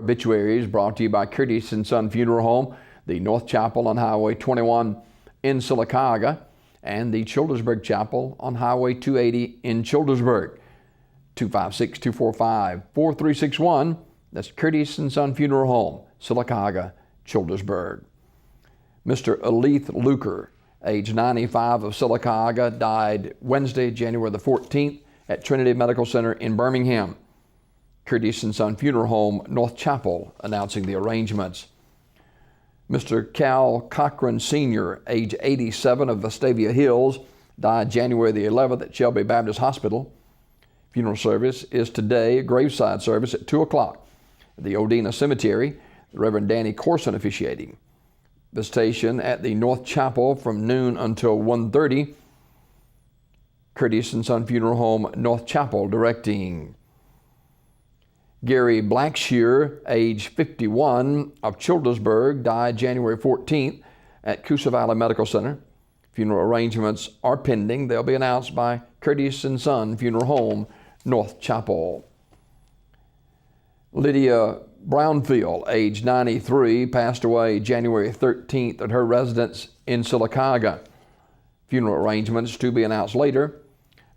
Obituaries brought to you by Curtis & Son Funeral Home, the North Chapel on Highway 21 in Sylacauga, and the Childersburg Chapel on Highway 280 in Childersburg. 256-245-4361. That's Curtis & Son Funeral Home, Sylacauga, Childersburg. Mr. Aleth Luker, age 95, of Sylacauga, died Wednesday, January the 14th at Trinity Medical Center in Birmingham. Curtis & Son Funeral Home, North Chapel, announcing the arrangements. Mr. Cal Cochran Sr., age 87, of Vestavia Hills, died January the 11th at Shelby Baptist Hospital. Funeral service is today, a graveside service at 2 o'clock at the Odina Cemetery. The Reverend Danny Corson officiating. Visitation at the North Chapel from noon until 1:30. Curtis & Son Funeral Home, North Chapel, directing. Gary Blackshear, age 51, of Childersburg, died January 14th at Coosa Valley Medical Center. Funeral arrangements are pending. They'll be announced by Curtis & Son Funeral Home, North Chapel. Lydia Brownfield, age 93, passed away January 13th at her residence in Sylacauga. Funeral arrangements to be announced later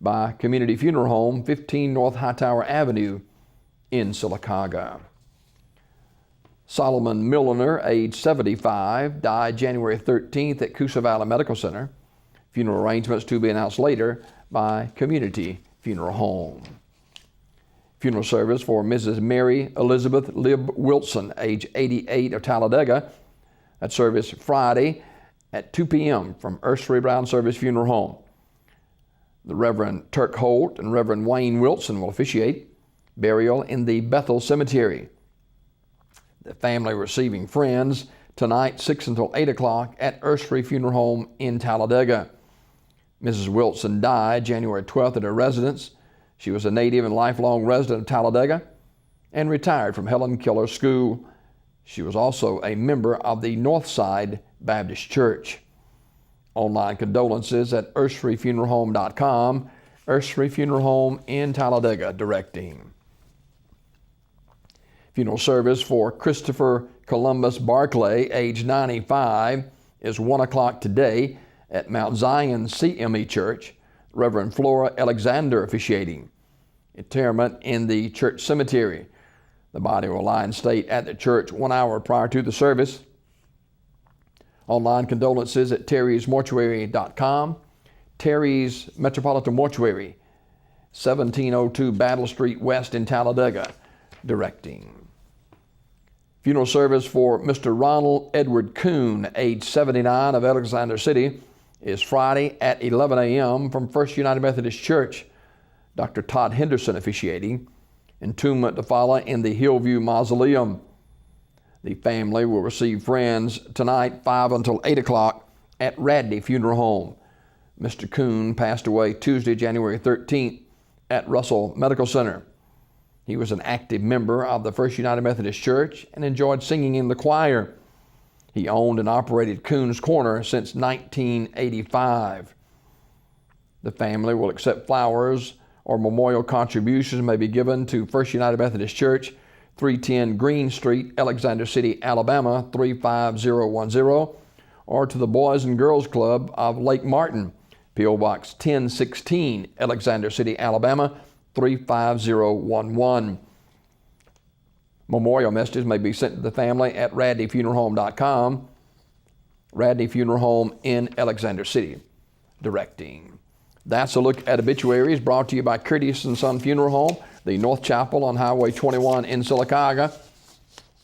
by Community Funeral Home, 15 North Hightower Avenue in Sylacauga. Solomon Milliner, age 75, died January 13th at Coosa Valley Medical Center. Funeral arrangements to be announced later by Community Funeral Home. Funeral service for Mrs. Mary Elizabeth Lib Wilson, age 88, of Talladega. That service Friday at 2 p.m. from Ursery Brown Service Funeral Home. The Reverend Turk Holt and Reverend Wayne Wilson will officiate. Burial in the Bethel Cemetery. The family receiving friends tonight, 6 until 8 o'clock at Ursery Funeral Home in Talladega. Mrs. Wilson died January 12th at her residence. She was a native and lifelong resident of Talladega and retired from Helen Keller School. She was also a member of the Northside Baptist Church. Online condolences at urseryfuneralhome.com. Ursery Funeral Home in Talladega directing. Funeral service for Christopher Columbus Barclay, age 95, is 1 o'clock today at Mount Zion CME Church. Reverend Flora Alexander officiating. Interment in the church cemetery. The body will lie in state at the church 1 hour prior to the service. Online condolences at terrysmortuary.com. Terry's Metropolitan Mortuary, 1702 Battle Street West in Talladega, directing. Funeral service for Mr. Ronald Edward Kuhn, age 79, of Alexander City, is Friday at 11 a.m. from First United Methodist Church. Dr. Todd Henderson officiating. Entombment to follow in the Hillview Mausoleum. The family will receive friends tonight, 5 until 8 o'clock at Radney Funeral Home. Mr. Kuhn passed away Tuesday, January 13th at Russell Medical Center. He was an active member of the First United Methodist Church and enjoyed singing in the choir. He owned and operated Kuhn's Corner since 1985. The family will accept flowers or memorial contributions may be given to First United Methodist Church, 310 Green Street, Alexander City, Alabama, 35010, or to the Boys and Girls Club of Lake Martin, P.O. Box 1016, Alexander City, Alabama, 35011. Memorial messages may be sent to the family at radneyfuneralhome.com. Radney Funeral Home in Alexander City, directing. That's a look at obituaries brought to you by Curtis & Son Funeral Home, the North Chapel on Highway 21 in Sylacauga,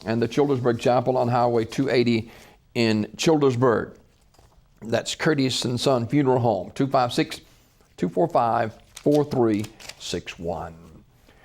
and the Childersburg Chapel on Highway 280 in Childersburg. That's Curtis & Son Funeral Home, 256-245-4361.